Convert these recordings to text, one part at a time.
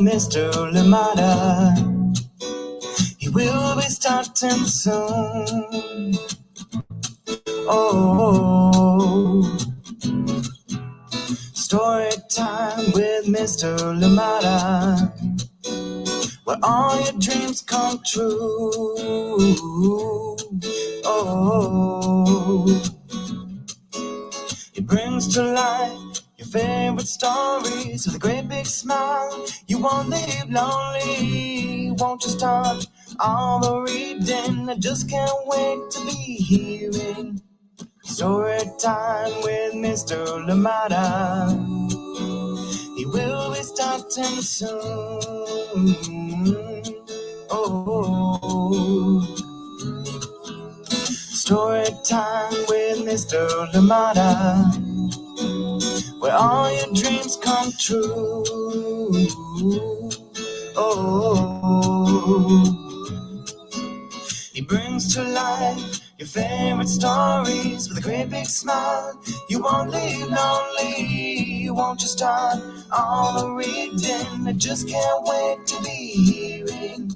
Mr. Lamada. He will be starting soon. Oh, story time with Mr. Lamada, where all your dreams come true. Oh, he brings to life your favorite stories with a great big smile. You won't leave lonely. Won't you start all the reading? I just can't wait to be hearing story time with Mr. Lamada. He will be starting soon. Oh, story time with Mr. Lamada, where all your dreams come true. Oh, he brings to life your favorite stories with a great big smile. You won't leave lonely. Won't you start all the reading? I just can't wait to be hearing.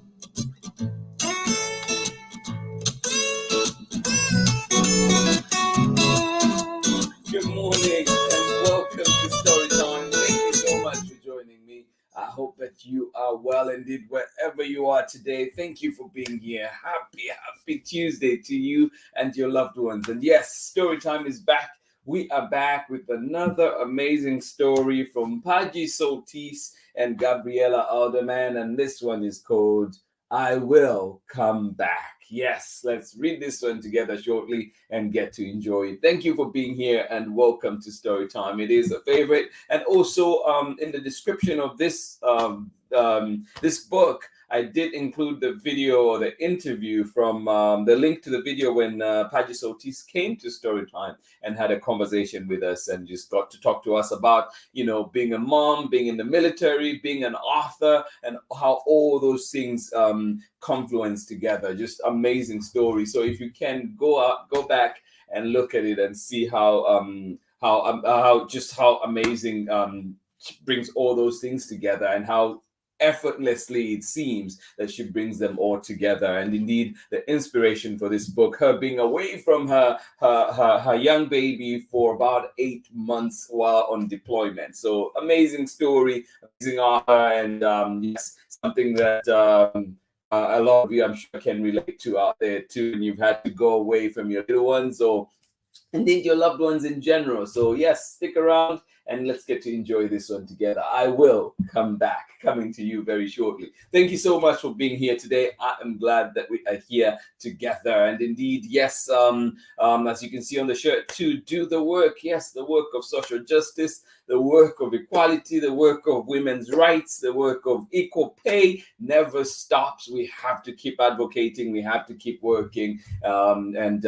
Good morning and welcome to Storytime. Thank you so much for joining me. I hope that you are well indeed wherever you are today. Thank you for being here. Happy Tuesday to you and your loved ones. And yes, Storytime is back. We are back with another amazing story from PADGY SOLTIS and Gabriella Aldeman. And this one is called I Will Come Back. Yes, let's read this one together shortly and get to enjoy it. Thank you for being here and welcome to Storytime. It is a favorite. And also in the description of this this book, I did include the video or the interview from the link to the video when PADGY SOLTIS came to Storytime and had a conversation with us and just got to talk to us about, you know, being a mom, being in the military, being an author, and how all those things confluence together. Just amazing story. So if you can go back and look at it and see how amazing brings all those things together and how effortlessly it seems that she brings them all together. And indeed the inspiration for this book, her being away from her young baby for about 8 months while on deployment. So amazing story, amazing author, and yes, something that a lot of you I'm sure can relate to out there too, and you've had to go away from your little ones or indeed your loved ones in general. So yes, stick around and let's get to enjoy this one together. I will come back, coming to you very shortly. Thank you so much for being here today. I am glad that we are here together. And indeed, yes, as you can see on the shirt, to do the work. Yes, the work of social justice, the work of equality, the work of women's rights, the work of equal pay never stops. We have to keep advocating. We have to keep working. And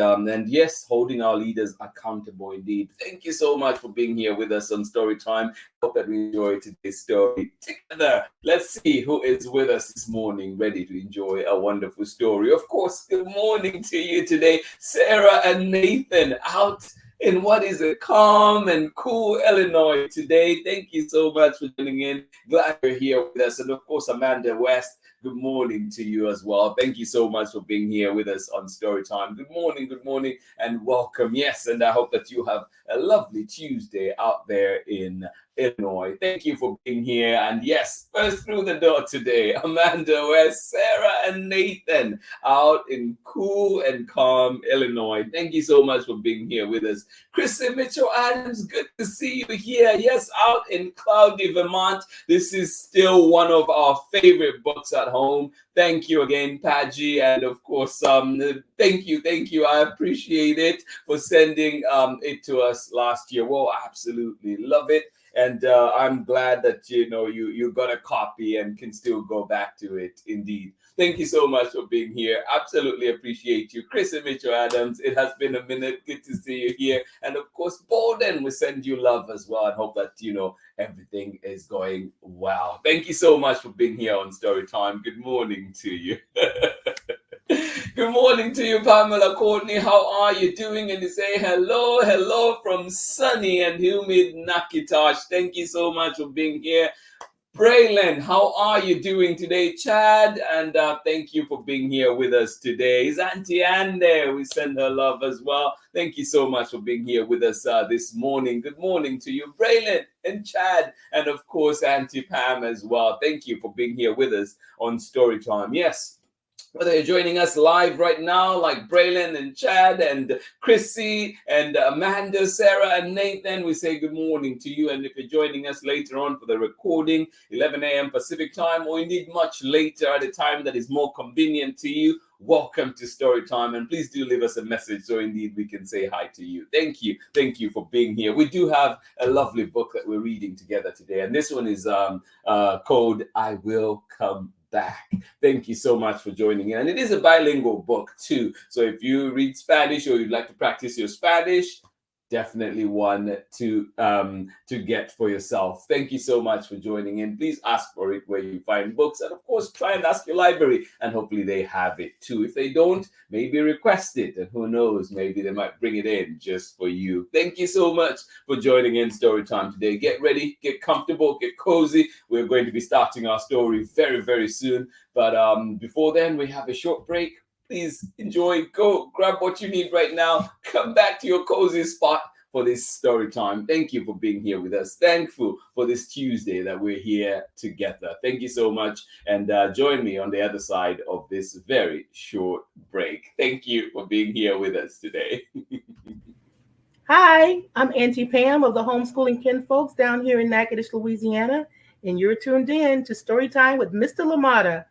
yes, holding our leaders accountable indeed. Thank you so much for being here with us on Storytime. Hope that we enjoy today's story together. Let's see who is with us this morning, ready to enjoy a wonderful story. Of course, good morning to you today, Sarah and Nathan, out in what is a calm and cool Illinois today. Thank you so much for tuning in. Glad you're here with us. And of course, Amanda West, good morning to you as well. Thank you so much for being here with us on Storytime. Good morning, and welcome. Yes, and I hope that you have a lovely Tuesday out there in Illinois. Thank you for being here. And yes, first through the door today, Amanda West, Sarah, and Nathan out in cool and calm Illinois. Thank you so much for being here with us. Chrissy Mitchell Adams, good to see you here. Yes, out in cloudy Vermont. This is still one of our favorite books at home. Thank you again, PADGY, and of course, thank you. I appreciate it for sending it to us last year. Well, absolutely love it. And I'm glad that you got a copy and can still go back to it. Indeed. Thank you so much for being here. Absolutely appreciate you. Chris and Mitchell Adams, it has been a minute. Good to see you here. And of course, Bolden, we send you love as well and hope that, everything is going well. Thank you so much for being here on Storytime. Good morning to you. Good morning to you, Pamela Courtney. How are you doing? And you say hello from sunny and humid Nakitosh. Thank you so much for being here. Braylon, how are you doing today, Chad? And thank you for being here with us today. Is Auntie Anne there? We send her love as well. Thank you so much for being here with us this morning. Good morning to you, Braylon and Chad, and of course, Auntie Pam as well. Thank you for being here with us on Storytime. Yes. Whether you're joining us live right now, like Braylon and Chad and Chrissy and Amanda, Sarah and Nathan, we say good morning to you. And if you're joining us later on for the recording, 11 a.m. Pacific time, or indeed much later at a time that is more convenient to you, welcome to Storytime. And please do leave us a message so indeed we can say hi to you. Thank you. Thank you for being here. We do have a lovely book that we're reading together today. And this one is called I Will Come Back. Thank you so much for joining in. And it is a bilingual book too. So if you read Spanish or you'd like to practice your Spanish, definitely one to get for yourself. Thank you so much for joining in. Please ask for it where you find books, and of course try and ask your library, and hopefully they have it too. If they don't, maybe request it, and who knows, maybe they might bring it in just for you. Thank you so much for joining in Storytime today. Get ready, get comfortable, get cozy. We're going to be starting our story very, very soon, but before then we have a short break. Please enjoy, go grab what you need right now, come back to your cozy spot for this story time. Thank you for being here with us. Thankful for this Tuesday that we're here together. Thank you so much, and join me on the other side of this very short break. Thank you for being here with us today. Hi, I'm Auntie Pam of the Homeschooling Kinfolks down here in Natchitoches, Louisiana, and you're tuned in to Storytime with Mr. LaMotta.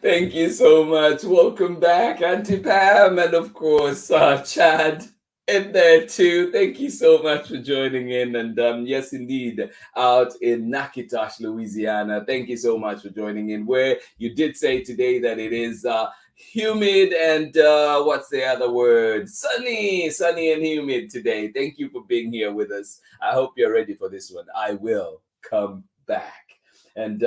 Thank you so much. Welcome back, Auntie Pam, and of course, Chad in there too. Thank you so much for joining in. And yes, indeed, out in Natchitoches, Louisiana. Thank you so much for joining in. Where you did say today that it is humid and what's the other word? Sunny and humid today. Thank you for being here with us. I hope you're ready for this one. I will come back. And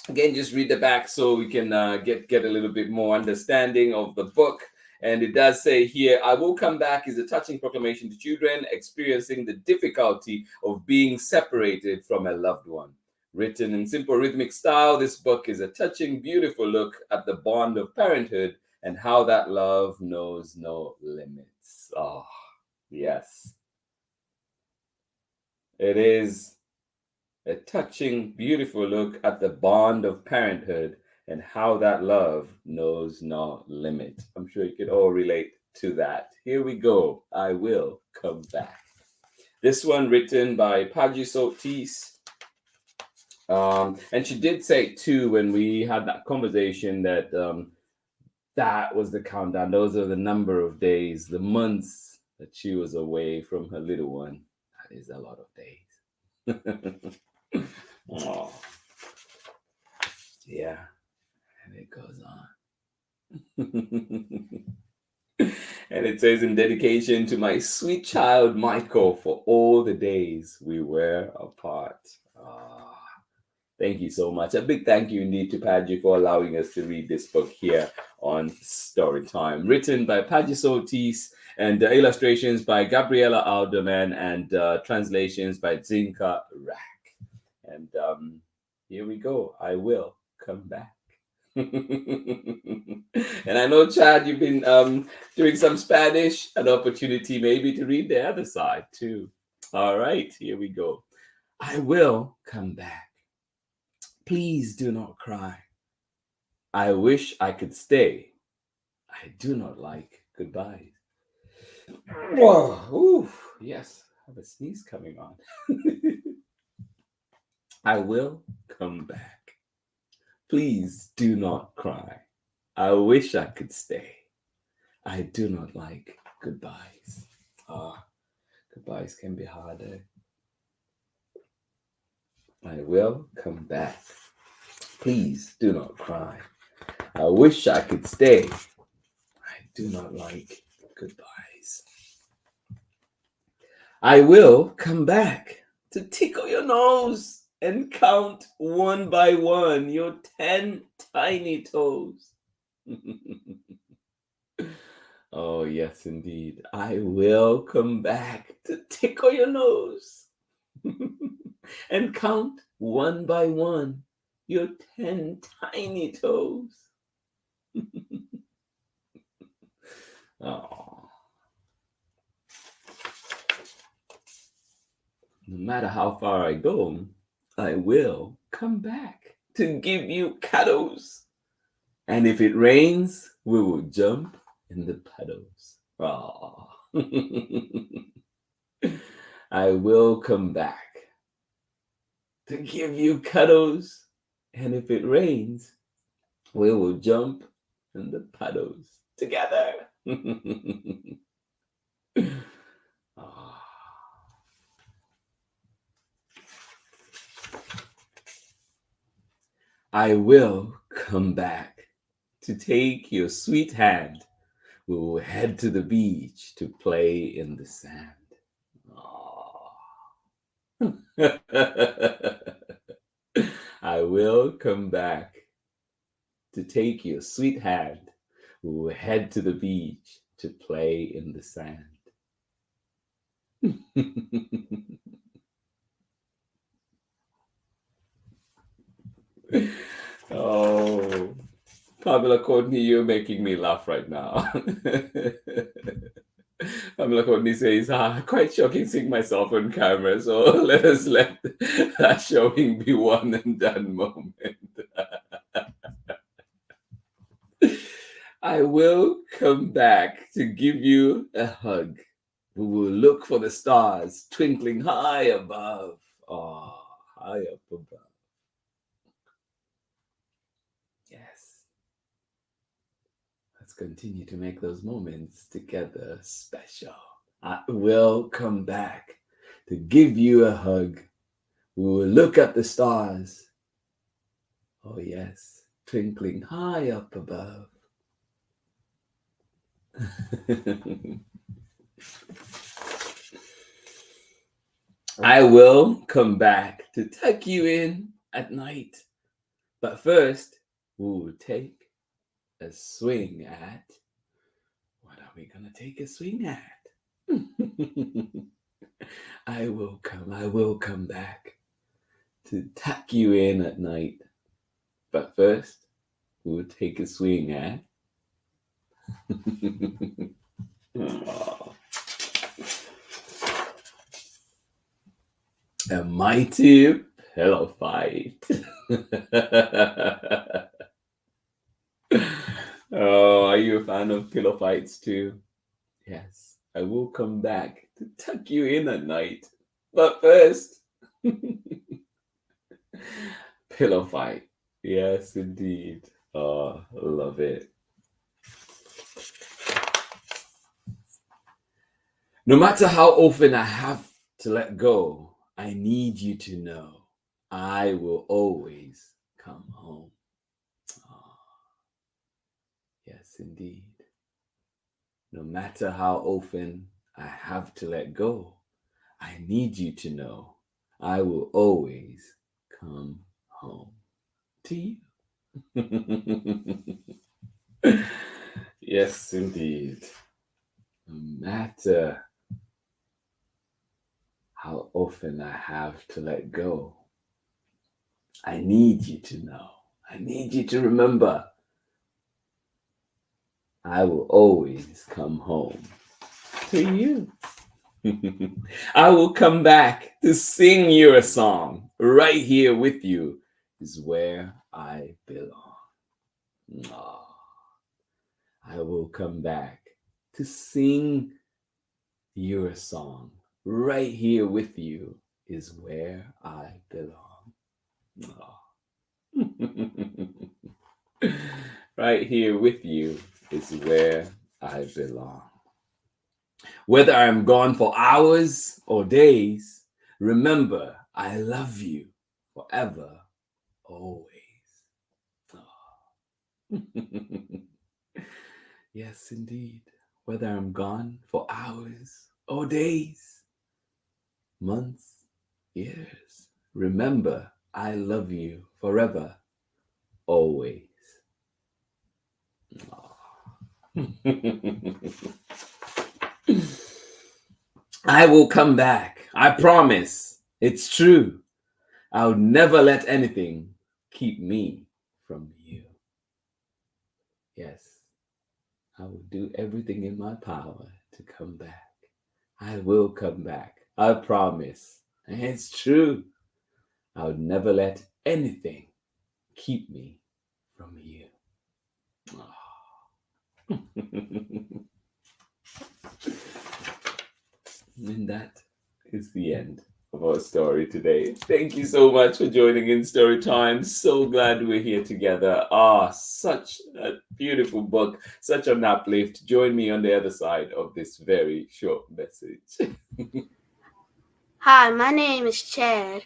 again, just read the back so we can get a little bit more understanding of the book. And it does say here, I Will Come Back is a touching proclamation to children experiencing the difficulty of being separated from a loved one. Written in simple rhythmic style, this book is a touching, beautiful look at the bond of parenthood and how that love knows no limits. Oh, yes. It is a touching, beautiful look at the bond of parenthood and how that love knows no limit. I'm sure you could all relate to that. Here we go. I Will Come Back. This one written by PADGY SOLTIS. And she did say too, when we had that conversation, that that was the countdown. Those are the number of days, the months that she was away from her little one. That is a lot of days. Oh, yeah, and it goes on. And it says, in dedication to my sweet child Michael for all the days we were apart. Oh, thank you so much. A big thank you indeed to Padgy for allowing us to read this book here on Storytime. Written by PADGY SOLTIS, and illustrations by Gabriella Aldeman, and translations by DZVINKA RAK. And here we go. I will come back. And I know, Chad, you've been doing some Spanish, an opportunity maybe to read the other side too. All right, here we go. I will come back. Please do not cry. I wish I could stay. I do not like goodbyes. Whoa, ooh, yes, I have a sneeze coming on. I will come back. Please do not cry. I wish I could stay. I do not like goodbyes. Goodbyes can be harder. I will come back. Please do not cry. I wish I could stay. I do not like goodbyes. I will come back to tickle your nose and count one by one your 10 tiny toes. Oh, yes, indeed. I will come back to tickle your nose and count one by one your 10 tiny toes. Oh. No matter how far I go, I will come back to give you cuddles. And if it rains, we will jump in the puddles. Oh. I will come back to give you cuddles. And if it rains, we will jump in the puddles together. Oh. I will come back to take your sweet hand. We will head to the beach to play in the sand. I will come back to take your sweet hand. We will head to the beach to play in the sand. Oh, Pamela Courtney, you're making me laugh right now. Pamela Courtney says, quite shocking seeing myself on camera, so let us let that showing be one and done moment. I will come back to give you a hug. We will look for the stars twinkling high above. Oh, high up above. Yes. Let's continue to make those moments together special. I will come back to give you a hug. We will look at the stars. Oh, yes, twinkling high up above. I will come back to tuck you in at night. But first, we will take a swing at. What are we going to take a swing at? I will come back to tuck you in at night. But first, we will take a swing at. A mighty pillow fight. Oh, are you a fan of pillow fights too? Yes, I will come back to tuck you in at night. But first, pillow fight. Yes, indeed. Oh, love it. No matter how often I have to let go, I need you to know I will always come home. Oh, yes, indeed. No matter how often I have to let go, I need you to know I will always come home to you. Yes, indeed. No matter how often I have to let go, I need you to know. I need you to remember I will always come home to you. I will come back to sing you a song. Right here with you is where I belong. Oh, I will come back to sing you a song. Right here with you is where I belong. Oh. Right here with you is where I belong. Whether I'm gone for hours or days, remember I love you forever, always. Oh. Yes, indeed. Whether I'm gone for hours or days, months, years, remember I love you forever, always. Oh. I will come back. I promise. It's true. I'll never let anything keep me from you. Yes, I will do everything in my power to come back. I will come back. I promise. And it's true. I'll never let anything keep me from you. And that is the end of our story today. Thank you so much for joining in Story Time. So glad we're here together. Such a beautiful book, such an uplift. Join me on the other side of this very short message. Hi, my name is Chad,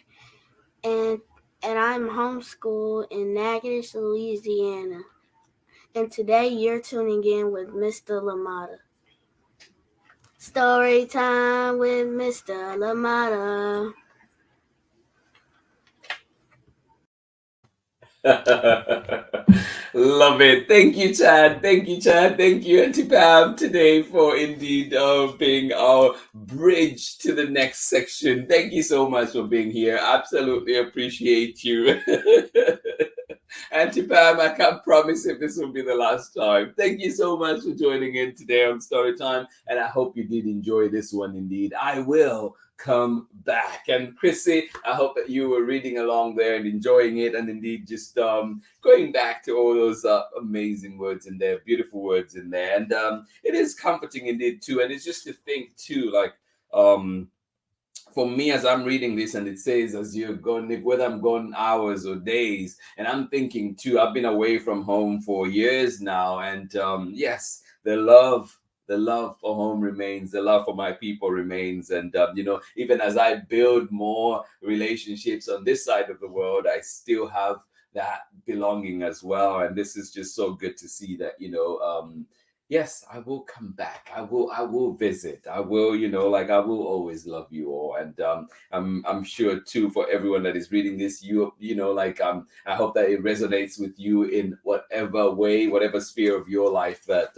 and I'm homeschooled in Natchitoches, Louisiana. And today you're tuning in with Mr. LaMotta. Story time with Mr. LaMotta. Love it. Thank you, Chad. Thank you, Chad. Thank you, Auntie Pam, today for indeed being our bridge to the next section. Thank you so much for being here. Absolutely appreciate you. Auntie Pam, I can't promise if this will be the last time. Thank you so much for joining in today on Storytime, and I hope you did enjoy this one indeed. I will come back. And Chrissy, I hope that you were reading along there and enjoying it, and indeed just going back to all those amazing words in there, beautiful words in there. And it is comforting indeed too, and it's just to think too, like for me, as I'm reading this, and it says, as you're gone, whether I'm gone hours or days, and I'm thinking too, I've been away from home for years now, and yes, the love for home remains, the love for my people remains, and even as I build more relationships on this side of the world, I still have that belonging as well, and this is just so good to see that yes, I will come back. I will visit. I will, I will always love you all. And I'm sure too, for everyone that is reading this, I hope that it resonates with you in whatever way, whatever sphere of your life that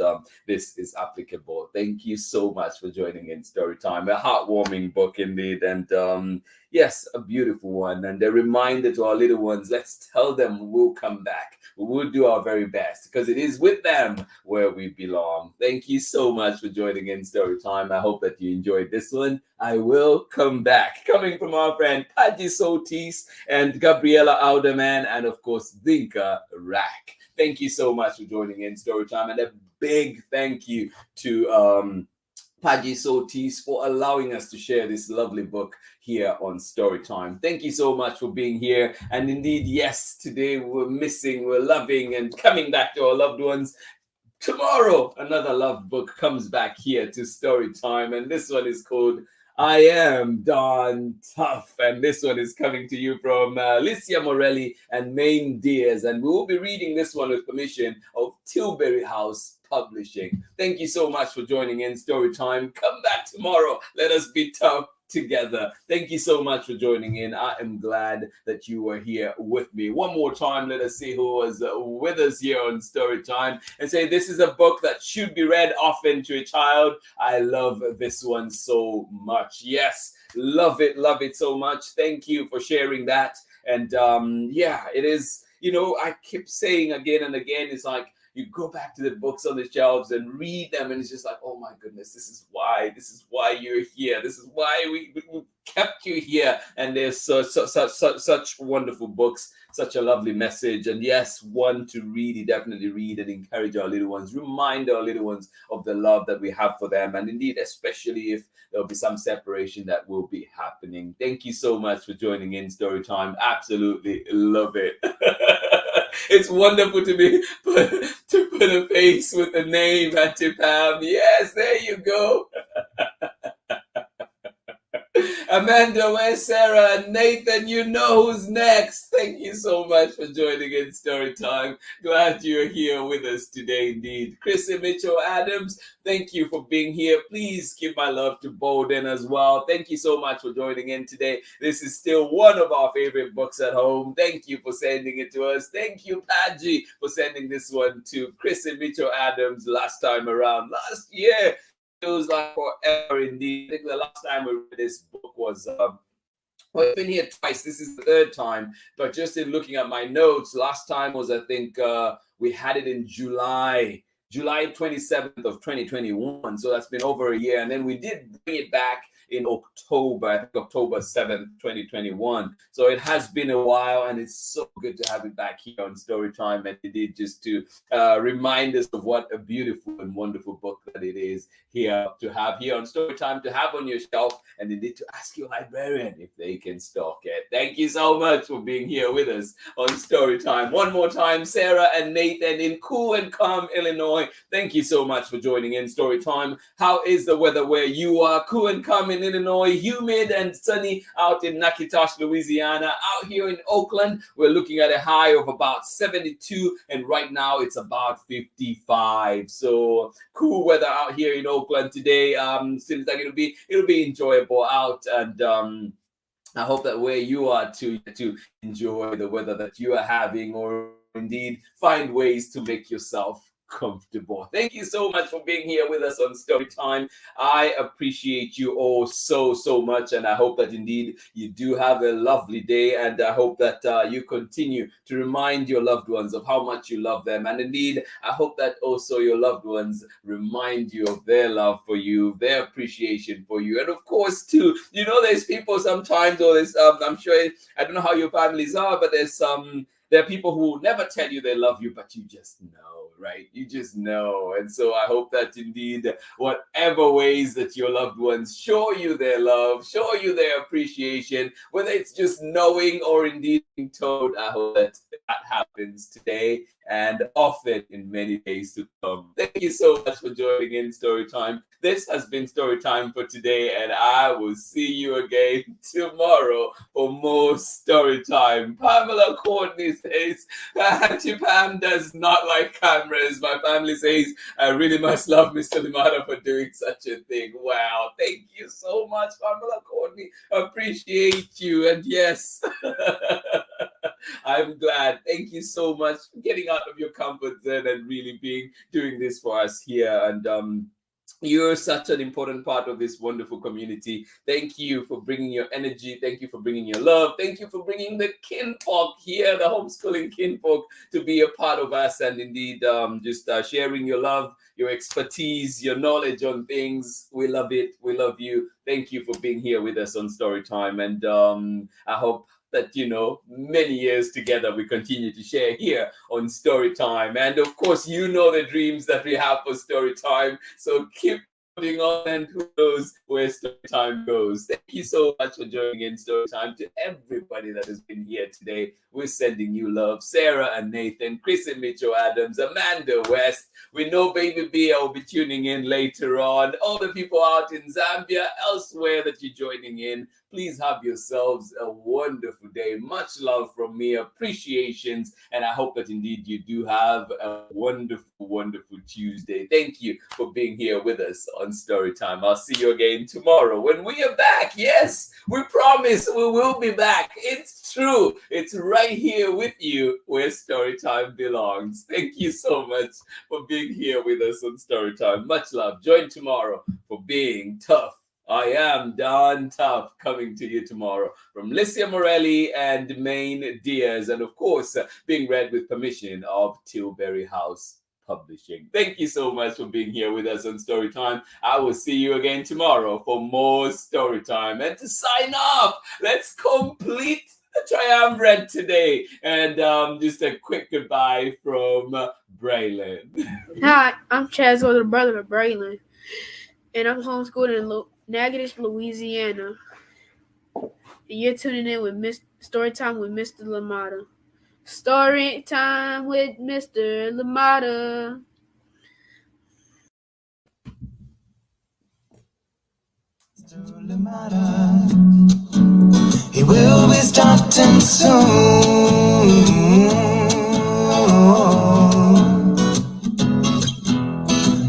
this is applicable. Thank you so much for joining in Storytime. A heartwarming book indeed. And yes, a beautiful one. And a reminder to our little ones, let's tell them we'll come back. We will do our very best because it is with them where we belong. Thank you so much for joining in Storytime. I hope that you enjoyed this one. I will come back. Coming from our friend PADGY SOLTIS and Gabriella Aldeman, and of course, DZVINKA RAK. Thank you so much for joining in Storytime, and a big thank you to PADGY SOLTIS for allowing us to share this lovely book here on Storytime. Thank you so much for being here. And indeed, yes, today we're missing, we're loving, and coming back to our loved ones. Tomorrow, another love book comes back here to Storytime, and this one is called I Am Darn Tough, and this one is coming to you from Licia Morelli and Maine Diaz, and we will be reading this one with permission of Tilbury House Publishing. Thank you so much for joining in Storytime. Come back tomorrow. Let us be tough together. Thank you so much for joining in. I am glad that you were here with me. One more time, let us see who was with us here on Storytime and say this is a book that should be read often to a child. I love this one so much. Yes, love it so much. Thank you for sharing that. And yeah, it is, I keep saying again and again, it's like you go back to the books on the shelves and read them, and it's just like, oh my goodness, this is why you're here. This is why we kept you here. And there's such wonderful books, such a lovely message. And yes, one to really definitely read and encourage our little ones, remind our little ones of the love that we have for them. And indeed, especially if there'll be some separation that will be happening. Thank you so much for joining in Storytime. Absolutely love it. It's wonderful to put a face with a name, Auntie Pam. Yes, there you go. Amanda, where's Sarah, and Nathan? You know who's next. Thank you so much for joining in Story Time. Glad you're here with us today, indeed. Chrissy Mitchell Adams, thank you for being here. Please give my love to Bowden as well. Thank you so much for joining in today. This is still one of our favorite books at home. Thank you for sending it to us. Thank you, Padgy, for sending this one to Chrissy Mitchell Adams last time around. Last year, feels like forever indeed. I think the last time we read this book was well, I've been here twice. This is the third time, but just in looking at my notes, last time was, I think, we had it in July 27th of 2021. So that's been over a year. And then we did bring it back in October, I think October 7th, 2021. So it has been a while, and it's so good to have it back here on Storytime, and indeed just to remind us of what a beautiful and wonderful book that it is here to have here on Storytime, to have on your shelf, and indeed to ask your librarian if they can stock it. Thank you so much for being here with us on Storytime. One more time, Sarah and Nathan in cool and calm Illinois, thank you so much for joining in Storytime. How is the weather where you are? Cool and calm in Illinois, humid and sunny out in Natchitoches, Louisiana. Out here in Oakland, we're looking at a high of about 72, and right now it's about 55. So cool weather out here in Oakland today. Seems like it'll be enjoyable out, and I hope that where you are to enjoy the weather that you are having, or indeed find ways to make yourself comfortable. Thank you so much for being here with us on Storytime. I appreciate you all so much, and I hope that indeed you do have a lovely day, and I hope that you continue to remind your loved ones of how much you love them, and indeed I hope that also your loved ones remind you of their love for you, their appreciation for you. And of course too, you know, there's people sometimes, or there's I'm sure, I don't know how your families are, but there are people who never tell you they love you, but you just know, right? You just know. And so I hope that indeed, whatever ways that your loved ones show you their love, show you their appreciation, whether it's just knowing or indeed being told, I hope that happens today and often in many days to come. Thank you so much for joining in Storytime. This has been Storytime for today, and I will see you again tomorrow for more Storytime. Pamela Courtney says, Auntie Pam does not like cameras. My family says, I really must love Mr. Limata for doing such a thing. Wow, thank you so much, Pamela Courtney. Appreciate you. And yes, I'm glad. Thank you so much for getting out of your comfort zone and really doing this for us here. And you're such an important part of this wonderful community. Thank you for bringing your energy. Thank you for bringing your love. Thank you for bringing the kinfolk here, the homeschooling kinfolk, to be a part of us, and indeed just sharing your love, your expertise, your knowledge on things. We love it. We love you. Thank you for being here with us on Storytime. And I hope that, you know, many years together we continue to share here on Storytime. And of course, you know the dreams that we have for Storytime. So keep putting on, and who knows where Storytime goes. Thank you so much for joining in Storytime. To everybody that has been here today, we're sending you love. Sarah and Nathan, Chris and Mitchell Adams, Amanda West. We know Baby B will be tuning in later on. All the people out in Zambia, elsewhere that you're joining in, please have yourselves a wonderful day. Much love from me, appreciations, and I hope that indeed you do have a wonderful, wonderful Tuesday. Thank you for being here with us on Storytime. I'll see you again tomorrow when we are back. Yes, we promise we will be back. It's true. It's right here with you where Storytime belongs. Thank you so much for being here with us on Storytime. Much love. Join tomorrow for Being Tough. I am Don Tough, coming to you tomorrow from Licia Morelli and Maine Diaz, and of course, being read with permission of Tilbury House Publishing. Thank you so much for being here with us on Storytime. I will see you again tomorrow for more Storytime. And to sign off, let's complete the triumvirate today. And just a quick goodbye from Braylon. Hi, I'm Chad's older brother of Braylon, and I'm homeschooled in Natchitoches, Louisiana. And you're tuning in with Storytime with Mr. Lamata. Storytime with Mr. Lamata. Mr. Lamada. He will be starting soon.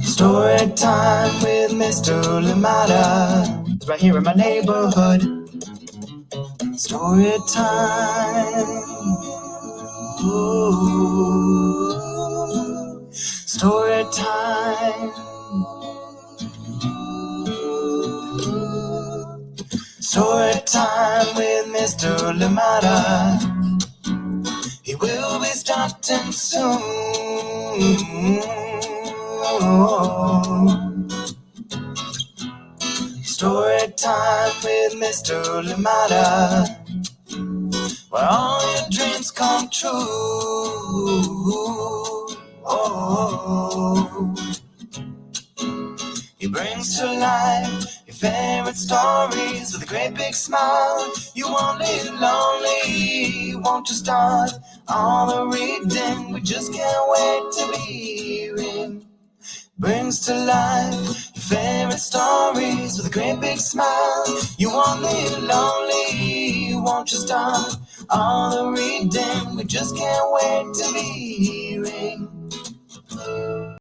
Story time with Mr. Lamada. It's right here in my neighborhood. Story time. Ooh. Story time. Story time with Mr. Lamada. He will be starting soon. Story time with Mr. Lamada, where all your dreams come true. He brings to life your favorite stories with a great big smile. You won't live lonely, won't you start all the reading? We just can't wait to be him. Brings to life your favorite stories with a great big smile. You won't live lonely, won't you start all the reading? We just can't wait to be